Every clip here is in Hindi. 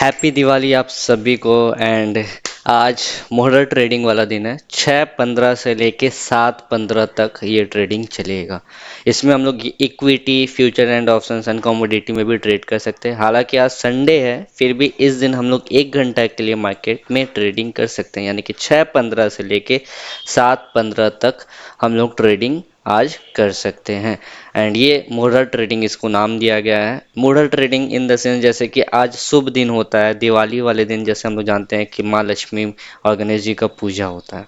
हैप्पी दिवाली आप सभी को। एंड आज मोहर्रम ट्रेडिंग वाला दिन है। 6/15 से लेके 7/15 तक ये ट्रेडिंग चलेगा। इसमें हम लोग equity future and options and commodity में भी ट्रेड कर सकते हैं। हालांकि आज संडे है, फिर भी इस दिन हम लोग 1 घंटा के लिए मार्केट में ट्रेडिंग कर सकते हैं, यानी कि 6/15 से लेके 7/15 तक हम लोग ट्रेडिंग आज कर सकते हैं। एंड ये मुहूर्त ट्रेडिंग इसको नाम दिया गया है। मुहूर्त ट्रेडिंग इन द सेंस जैसे कि आज शुभ दिन होता है, दिवाली वाले दिन जैसे हम लोग जानते हैं कि माँ लक्ष्मी और गणेश जी का पूजा होता है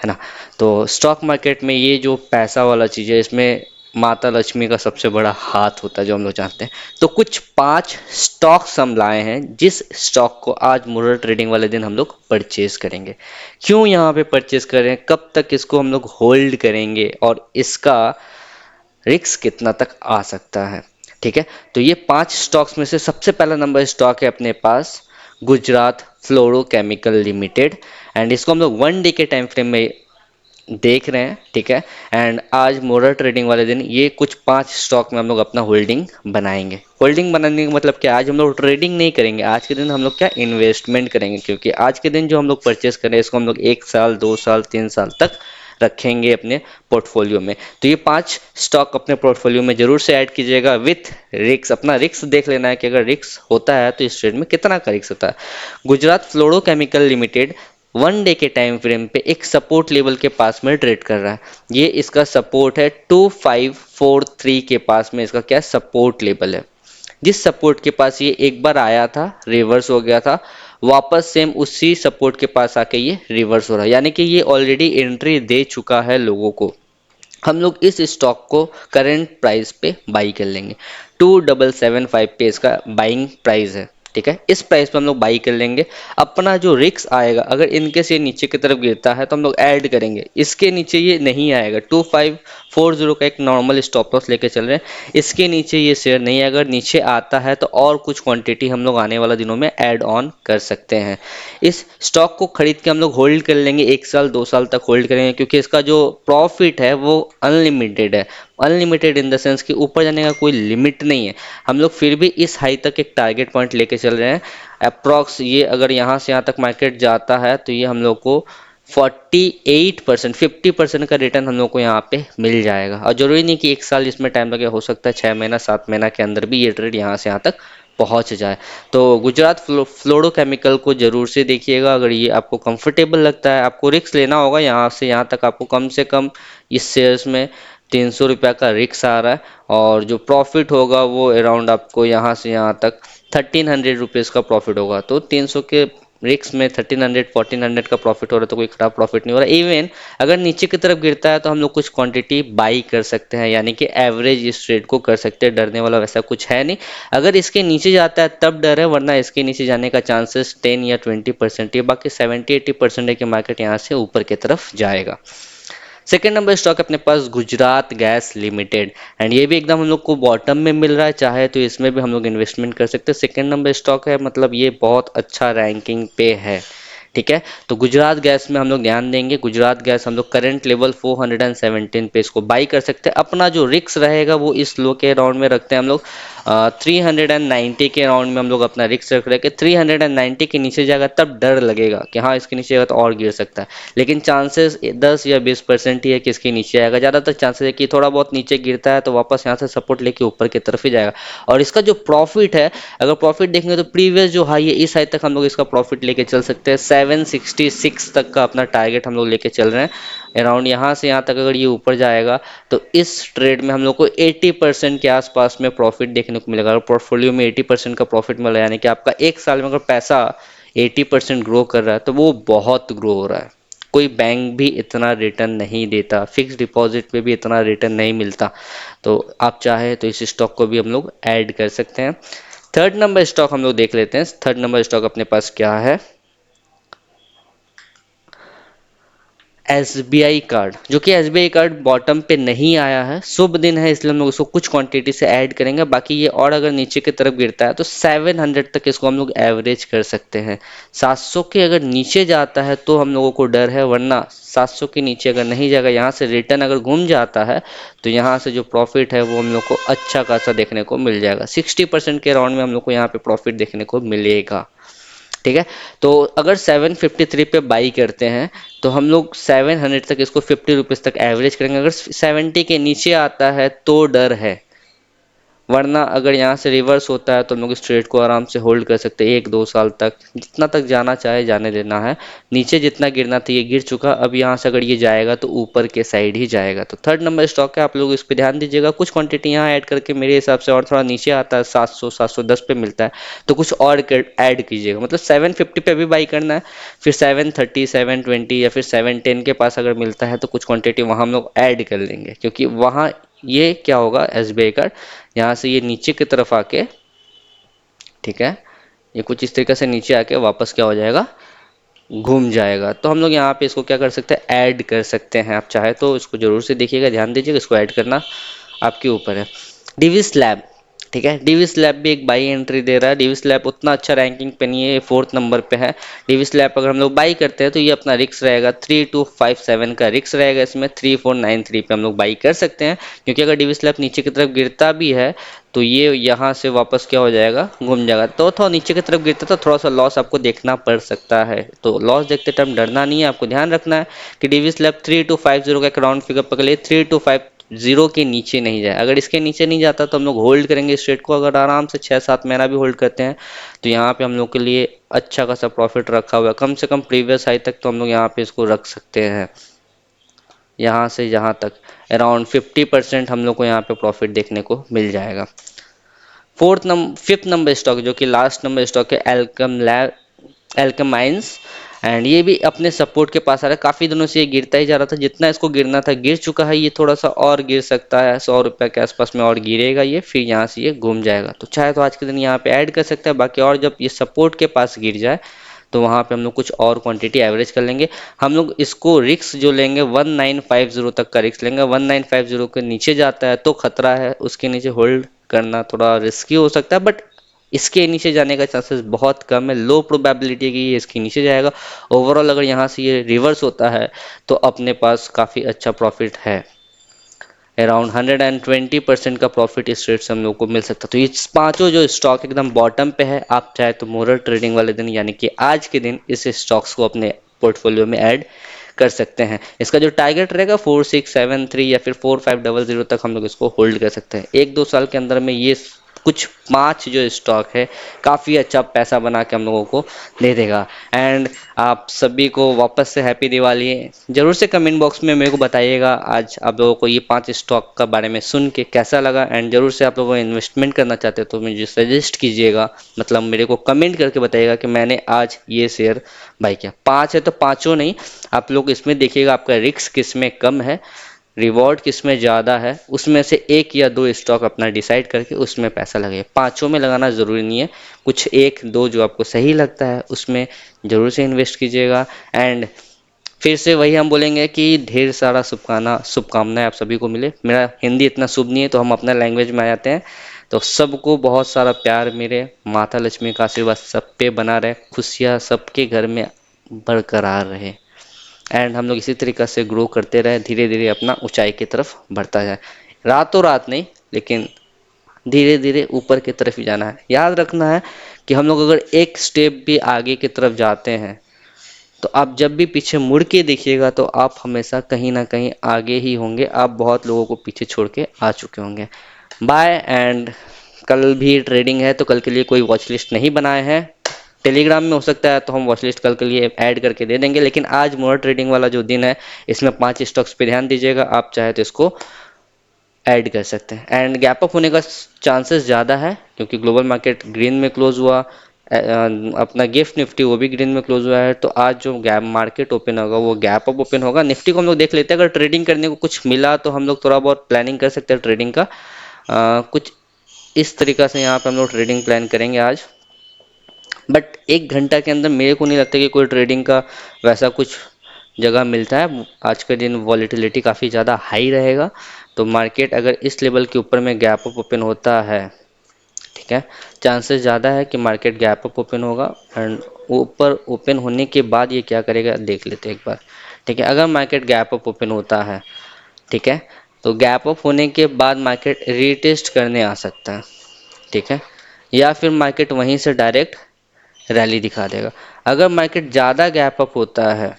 ना। तो स्टॉक मार्केट में ये जो पैसा वाला चीज़ है, इसमें माता लक्ष्मी का सबसे बड़ा हाथ होता है, जो हम लोग जानते हैं। तो कुछ 5 स्टॉक्स हम लाए हैं, जिस स्टॉक को आज मुहूर्त ट्रेडिंग वाले दिन हम लोग परचेज करेंगे। क्यों यहाँ पे परचेज करें, कब तक इसको हम लोग होल्ड करेंगे और इसका रिस्क कितना तक आ सकता है। ठीक है, तो ये 5 स्टॉक्स में से सबसे पहला नंबर स्टॉक है अपने पास गुजरात फ्लोरोकेमिकल लिमिटेड। एंड इसको हम लोग 1 डे के टाइम फ्रेम में देख रहे हैं। ठीक है, एंड आज मोरल ट्रेडिंग वाले दिन ये कुछ 5 स्टॉक में हम लोग अपना होल्डिंग बनाएंगे। होल्डिंग बनाने का मतलब क्या, आज हम लोग ट्रेडिंग नहीं करेंगे, आज के दिन हम लोग क्या इन्वेस्टमेंट करेंगे। क्योंकि आज के दिन जो हम लोग परचेस करें, इसको हम लोग 1 साल 2 साल 3 साल तक रखेंगे अपने पोर्टफोलियो में। तो ये 5 स्टॉक अपने पोर्टफोलियो में जरूर से ऐड कीजिएगा विथ रिक्स। अपना रिक्स देख लेना है कि अगर रिक्स होता है तो इस ट्रेड में कितना का रिक्स होता है। गुजरात फ्लोरोकेमिकल लिमिटेड 1 डे के टाइम फ्रेम पे एक सपोर्ट लेवल के पास में ट्रेड कर रहा है। ये इसका सपोर्ट है 2543 के पास में, इसका क्या सपोर्ट लेवल है। जिस सपोर्ट के पास ये एक बार आया था, रिवर्स हो गया था, वापस सेम उसी सपोर्ट के पास आके ये रिवर्स हो रहा है, यानी कि ये ऑलरेडी एंट्री दे चुका है लोगों को। हम लोग इस स्टॉक को करंट प्राइस पे बाई कर लेंगे। 2775 पे इसका बाइंग प्राइस है। ठीक है, इस प्राइस पे हम लोग बाई कर लेंगे। अपना जो रिक्स आएगा, अगर इनके से नीचे की तरफ गिरता है तो हम लोग ऐड करेंगे, इसके नीचे ये नहीं आएगा। 2540 का एक नॉर्मल स्टॉप लॉस लेके चल रहे हैं, इसके नीचे ये शेयर नहीं है। अगर नीचे आता है तो और कुछ क्वांटिटी हम लोग आने वाला दिनों में ऐड ऑन कर सकते हैं। इस स्टॉक को खरीद के हम लोग होल्ड कर लेंगे, 1 साल 2 साल तक होल्ड करेंगे, क्योंकि इसका जो प्रॉफिट है वो अनलिमिटेड है। अनलिमिटेड इन द सेंस कि ऊपर जाने का कोई लिमिट नहीं है। हम लोग फिर भी इस हाई तक एक टारगेट पॉइंट लेके चल रहे हैं। अप्रॉक्स ये अगर यहाँ से यहाँ तक मार्केट जाता है तो ये हम लोग को 48% 50% का रिटर्न हम लोग को यहाँ पे मिल जाएगा। और जरूरी नहीं कि 1 साल इसमें टाइम लगे, हो सकता है 6 महीना 7 महीना के अंदर भी ये ट्रेड यहाँ से यहाँ तक पहुंच जाए। तो गुजरात फ्लोरोकेमिकल को जरूर से देखिएगा। अगर ये आपको कंफर्टेबल लगता है, आपको रिस्क लेना होगा, यहाँ से यहाँ तक आपको कम से कम इस शेयर्स में 300 रुपया का रिस्क आ रहा है। और जो प्रॉफिट होगा वो अराउंड आपको यहाँ से यहाँ तक 1300 रुपीज़ का प्रॉफिट होगा। तो 300 के रिक्स में 1300 1400 का प्रॉफिट हो रहा है, तो कोई खराब प्रॉफिट नहीं हो रहा। इवन अगर नीचे की तरफ गिरता है तो हम लोग कुछ क्वांटिटी बाई कर सकते हैं, यानी कि एवरेज इस ट्रेड को कर सकते हैं। डरने वाला वैसा कुछ है नहीं। अगर इसके नीचे जाता है तब डर है, वरना इसके नीचे जाने का चांसेस 10 या 20% है। बाकी 70-80% है कि मार्केट यहाँ से ऊपर की तरफ जाएगा। सेकेंड नंबर स्टॉक अपने पास गुजरात गैस लिमिटेड। एंड ये भी एकदम हम लोग को बॉटम में मिल रहा है, चाहे तो इसमें भी हम लोग इन्वेस्टमेंट कर सकते हैं। सेकेंड नंबर स्टॉक है, मतलब ये बहुत अच्छा रैंकिंग पे है। ठीक है, तो गुजरात गैस में हम लोग ध्यान देंगे। गुजरात गैस हम लोग करंट लेवल 417 पे इसको बाई कर सकते हैं। अपना जो रिक्स रहेगा वो इस लो के राउंड में रखते हैं हम लोग। 390 के राउंड में हम लोग अपना रिक्स रख रहे हैं कि 390 के नीचे जाएगा तब डर लगेगा कि हाँ इसके नीचे जाएगा तो और गिर सकता है। लेकिन चांसेस 10 या 20% ही है कि इसके नीचे आएगा। ज़्यादातर चांसेस है कि थोड़ा बहुत नीचे गिरता है तो वापस यहाँ से सपोर्ट लेके ऊपर की तरफ ही जाएगा। और इसका जो प्रॉफिट है, अगर प्रॉफिट देखेंगे तो प्रीवियस जो हाई है इस हाई तक हम लोग इसका प्रॉफिट लेके चल सकते हैं। 766 तक का अपना टारगेट हम लोग लेके चल रहे हैं। अराउंड यहाँ से यहाँ तक अगर ये ऊपर जाएगा तो इस ट्रेड में हम लोग को 80% के आसपास में प्रॉफिट देखने को मिलेगा। अगर पोर्टफोलियो में 80% का प्रॉफिट मिला, यानी कि आपका 1 साल में अगर पैसा 80% ग्रो कर रहा है तो वो बहुत ग्रो हो रहा है। कोई बैंक भी इतना रिटर्न नहीं देता, फिक्स डिपॉजिट पे भी इतना रिटर्न नहीं मिलता। तो आप चाहे तो इस स्टॉक को भी हम लोग ऐड कर सकते हैं। थर्ड नंबर स्टॉक हम लोग देख लेते हैं। थर्ड नंबर स्टॉक अपने पास क्या है, SBI कार्ड। जो कि SBI कार्ड बॉटम पे नहीं आया है, शुभ दिन है इसलिए हम लोग उसको कुछ क्वांटिटी से ऐड करेंगे। बाकी ये और अगर नीचे की तरफ गिरता है तो 700 तक इसको हम लोग एवरेज कर सकते हैं। 700 के अगर नीचे जाता है तो हम लोगों को डर है, वरना 700 के नीचे अगर नहीं जाएगा, यहाँ से रिटर्न अगर घूम जाता है तो यहाँ से जो प्रॉफिट है वो हम लोग को अच्छा खासा देखने को मिल जाएगा। 60% के राउंड में हम लोग को यहाँ पे प्रॉफिट देखने को मिलेगा। ठीक है। तो अगर 753 पे बाई करते हैं तो हम लोग 700 तक इसको 50 रुपीज़ तक एवरेज करेंगे। अगर 70 के नीचे आता है तो डर है, वरना अगर यहाँ से रिवर्स होता है तो हम लोग इस ट्रेड को आराम से होल्ड कर सकते हैं 1-2 साल तक, जितना तक जाना चाहे जाने देना है। नीचे जितना गिरना था ये गिर चुका, अब यहाँ से अगर ये जाएगा तो ऊपर के साइड ही जाएगा। तो थर्ड नंबर स्टॉक है, आप लोग इस पे ध्यान दीजिएगा। कुछ क्वांटिटी यहाँ ऐड करके मेरे हिसाब से, और थोड़ा नीचे आता है 700-710 पे मिलता है तो कुछ और ऐड कीजिएगा। मतलब 750 पे भी बाई करना है, फिर 730, 720 या फिर 710 के पास अगर मिलता है तो कुछ क्वांटिटी वहाँ हम लोग ऐड कर लेंगे, क्योंकि वहाँ ये क्या होगा, एसबीआई का यहाँ से ये नीचे की तरफ आके, ठीक है, ये कुछ इस तरीके से नीचे आके वापस क्या हो जाएगा, घूम जाएगा। तो हम लोग यहाँ पे इसको क्या कर सकते हैं, ऐड कर सकते हैं। आप चाहे तो इसको जरूर से देखिएगा, ध्यान दीजिएगा, इसको ऐड करना आपके ऊपर है। डिविस लैब, ठीक है, डिविस लैब भी एक बाई एंट्री दे रहा है। डिविस लैब उतना अच्छा रैंकिंग पे नहीं है, ये 4th नंबर पे है। डिविस लैब अगर हम लोग बाई करते हैं तो ये अपना रिक्स रहेगा 3257 का रिक्स रहेगा इसमें, 3493 पे हम लोग बाई कर सकते हैं। क्योंकि अगर डिविस लैब नीचे की तरफ गिरता भी है तो ये यहाँ से वापस क्या हो जाएगा, घूम जाएगा। तो थोड़ा नीचे की तरफ गिरता तो थोड़ा सा लॉस आपको देखना पड़ सकता है। तो लॉस देखते टाइम डरना नहीं है, आपको ध्यान रखना है कि डिविस लैब 3250 का एक राउंड फिगर पकड़ लिए, 3250 के नीचे नहीं जाए। अगर इसके नीचे नहीं जाता तो हम लोग होल्ड करेंगे इस ट्रेड को। अगर आराम से 6-7 महीना भी होल्ड करते हैं तो यहाँ पे हम लोग के लिए अच्छा खासा प्रॉफिट रखा हुआ है। कम से कम प्रीवियस हाई तक तो हम लोग यहाँ पे इसको रख सकते हैं। यहाँ से यहाँ तक अराउंड 50% हम लोग को यहाँ पे प्रॉफिट देखने को मिल जाएगा। फिफ्थ नंबर स्टॉक जो कि लास्ट नंबर स्टॉक है, एल्केमाइंस, एंड ये भी अपने सपोर्ट के पास आ रहा है। काफी दिनों से ये गिरता ही जा रहा था, जितना इसको गिरना था गिर चुका है। ये थोड़ा सा और गिर सकता है, 100 रुपये के आसपास में और गिरेगा ये, फिर यहाँ से ये घूम जाएगा। तो चाहे तो आज के दिन यहाँ पे ऐड कर सकता है बाकी, और जब ये सपोर्ट के पास गिर जाए तो वहाँ पे हम लोग कुछ और क्वांटिटी एवरेज कर लेंगे। हम लोग इसको रिक्स जो लेंगे 1950 तक का रिक्स लेंगे। 1950 के नीचे जाता है तो खतरा है, उसके नीचे होल्ड करना थोड़ा रिस्की हो सकता है, बट इसके नीचे जाने का चांसेस बहुत कम है। लो प्रोबेबिलिटी है कि ये इसके नीचे जाएगा। ओवरऑल अगर यहाँ से ये रिवर्स होता है तो अपने पास काफ़ी अच्छा प्रॉफिट है, अराउंड 120% का प्रॉफिट इस रेट से हम लोग को मिल सकता है। तो ये पांचों जो स्टॉक एकदम बॉटम पे है, आप चाहे तो मोरल ट्रेडिंग वाले दिन यानी कि आज के दिन इस स्टॉक्स को अपने पोर्टफोलियो में ऐड कर सकते हैं। इसका जो टारगेट रहेगा 4673 या फिर 4500 तक हम लोग इसको होल्ड कर सकते हैं। 1-2 साल के अंदर में ये कुछ 5 जो स्टॉक है काफ़ी अच्छा पैसा बना के हम लोगों को दे देगा। एंड आप सभी को वापस से हैप्पी दिवाली। जरूर से कमेंट बॉक्स में मेरे को बताइएगा आज आप लोगों को ये 5 स्टॉक का बारे में सुन के कैसा लगा। एंड जरूर से आप लोगों को इन्वेस्टमेंट करना चाहते हो तो मुझे सजेस्ट कीजिएगा, मतलब मेरे को कमेंट करके बताइएगा कि मैंने आज ये शेयर बाई किया। 5 है तो पाँचों नहीं, आप लोग इसमें देखिएगा आपका रिस्क किस में कम है, रिवॉर्ड किस में ज़्यादा है, उसमें से 1 या 2 स्टॉक अपना डिसाइड करके उसमें पैसा लगे। पांचों में लगाना ज़रूरी नहीं है, कुछ 1-2 जो आपको सही लगता है उसमें ज़रूर से इन्वेस्ट कीजिएगा। एंड फिर से वही हम बोलेंगे कि ढेर सारा शुभकामनाएं आप सभी को मिले। मेरा हिंदी इतना शुभ नहीं है तो हम अपना लैंग्वेज में आ जाते हैं। तो सबको बहुत सारा प्यार मेरे, माता लक्ष्मी का आशीर्वाद सब पे बना रहे, खुशियाँ सबके घर में बरकरार रहे। एंड हम लोग इसी तरीके से ग्रो करते रहे, धीरे धीरे अपना ऊंचाई की तरफ बढ़ता जाए। रातों रात नहीं, लेकिन धीरे धीरे ऊपर की तरफ ही जाना है। याद रखना है कि हम लोग अगर एक स्टेप भी आगे की तरफ जाते हैं तो आप जब भी पीछे मुड़ के देखिएगा तो आप हमेशा कहीं ना कहीं आगे ही होंगे। आप बहुत लोगों को पीछे छोड़ के आ चुके होंगे। बाय। एंड कल भी ट्रेडिंग है तो कल के लिए कोई वॉच लिस्ट नहीं बनाए हैं। टेलीग्राम में हो सकता है तो हम वॉच लिस्ट कल के लिए ऐड करके दे देंगे, लेकिन आज मोर ट्रेडिंग वाला जो दिन है इसमें 5 स्टॉक्स पे ध्यान दीजिएगा। आप चाहे तो इसको ऐड कर सकते हैं। एंड गैप अप होने का चांसेस ज़्यादा है क्योंकि ग्लोबल मार्केट ग्रीन में क्लोज हुआ। अपना गिफ्ट निफ्टी वो भी ग्रीन में क्लोज हुआ है। तो आज जो गैप मार्केट ओपन होगा वो गैप अप ओपन होगा। निफ्टी को हम लोग देख लेते हैं, अगर ट्रेडिंग करने को कुछ मिला तो हम लोग थोड़ा बहुत प्लानिंग कर सकते हैं ट्रेडिंग का। कुछ इस तरीका से यहाँ पे हम लोग ट्रेडिंग प्लान करेंगे आज। बट 1 घंटा के अंदर मेरे को नहीं लगता कि कोई ट्रेडिंग का वैसा कुछ जगह मिलता है। आज के दिन वॉलेटिलिटी काफ़ी ज़्यादा हाई रहेगा। तो मार्केट अगर इस लेवल के ऊपर में गैप अप ओपन होता है, ठीक है, चांसेस ज़्यादा है कि मार्केट गैप अप ओपन होगा। एंड ऊपर ओपन होने के बाद ये क्या करेगा देख लेते हैं एक बार। ठीक है, अगर मार्केट गैप अप ओपन होता है, ठीक है, तो गैप अप होने के बाद मार्केट रीटेस्ट करने आ सकता है। ठीक है, या फिर मार्केट वहीं से डायरेक्ट रैली दिखा देगा। अगर मार्केट ज़्यादा गैप अप होता है,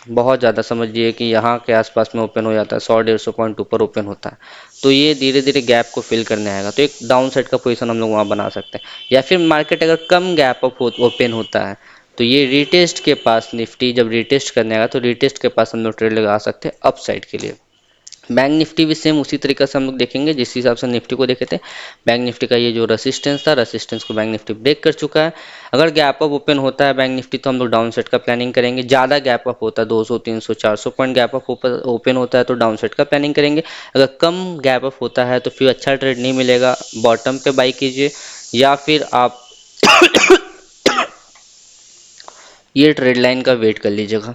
बहुत ज़्यादा, समझिए कि यहाँ के आसपास में ओपन हो जाता है, 100-150 पॉइंट ऊपर ओपन होता है, तो ये धीरे धीरे गैप को फिल करने आएगा, तो एक डाउन साइड का पोजीशन हम लोग वहाँ बना सकते हैं। या फिर मार्केट अगर कम गैप अप ओपन होता है, तो ये रीटेस्ट के पास, निफ्टी जब रीटेस्ट करने आएगा तो रीटेस्ट के पास हम लोग ट्रेड लगा सकते हैं अप साइड के लिए। बैंक निफ्टी भी सेम उसी तरीके से हम लोग देखेंगे जिस हिसाब से निफ्टी को देखे थे। बैंक निफ्टी का ये जो रेसिस्टेंस था, रेसिस्टेंस को बैंक निफ्टी ब्रेक कर चुका है। अगर गैप अप ओपन होता है बैंक निफ्टी तो हम लोग डाउन साइड का प्लानिंग करेंगे। ज़्यादा गैप अप होता है, 200 300 400 पॉइंट गैप अप ओपन होता है तो डाउन साइड का प्लानिंग करेंगे। अगर कम गैप अप होता है तो फिर अच्छा ट्रेड नहीं मिलेगा, बॉटम पे बाई कीजिए, या फिर आप ये ट्रेड लाइन का वेट कर लीजिएगा।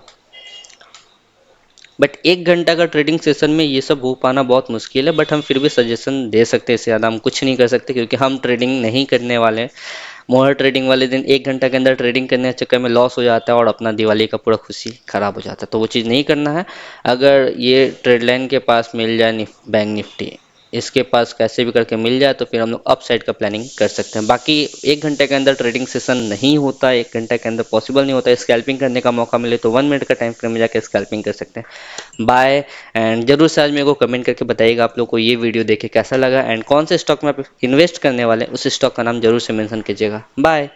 बट 1 घंटा का ट्रेडिंग सेशन में ये सब हो पाना बहुत मुश्किल है, बट हम फिर भी सजेशन दे सकते हैं, इससे ज़्यादा हम कुछ नहीं कर सकते क्योंकि हम ट्रेडिंग नहीं करने वाले हैं। मोहर ट्रेडिंग वाले दिन 1 घंटा के अंदर ट्रेडिंग करने के चक्कर में लॉस हो जाता है और अपना दिवाली का पूरा खुशी खराब हो जाता है, तो वो चीज़ नहीं करना है। अगर ये ट्रेड लाइन के पास मिल जाए बैंक निफ्टी, इसके पास कैसे भी करके मिल जाए तो फिर हम लोग अप साइड का प्लानिंग कर सकते हैं। बाकी 1 घंटे के अंदर ट्रेडिंग सेशन नहीं होता, 1 घंटे के अंदर पॉसिबल नहीं होता। स्कैल्पिंग करने का मौका मिले तो 1 मिनट का टाइम फ्रेम में जाकर स्कैल्पिंग कर सकते हैं। बाय। एंड जरूर से आज मेरे को कमेंट करके बताइएगा आप लोग को ये वीडियो देखे कैसा लगा, एंड कौन से स्टॉक में आप इन्वेस्ट करने वाले हैं उस स्टॉक का नाम जरूर से मेंशन कीजिएगा। बाय।